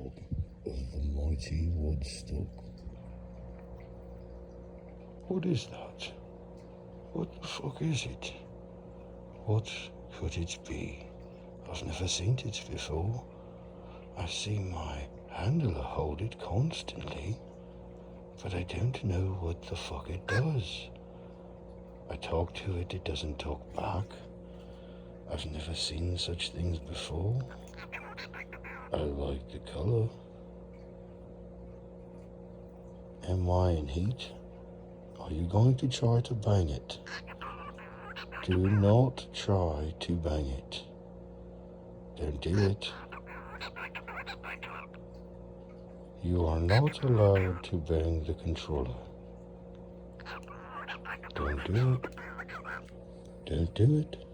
monologue of the mighty Woodstock. What is that? What the fuck is it? What could it be? I've never seen it before. I see my handler hold it constantly, but I don't know what the fuck it does. I talk to it, it doesn't talk back. I've never seen such things before. I like the color. Am I in heat? Are you going to try to bang it? Do not try to bang it. Don't do it. You are not allowed to bang the controller. Don't do it. Don't do it.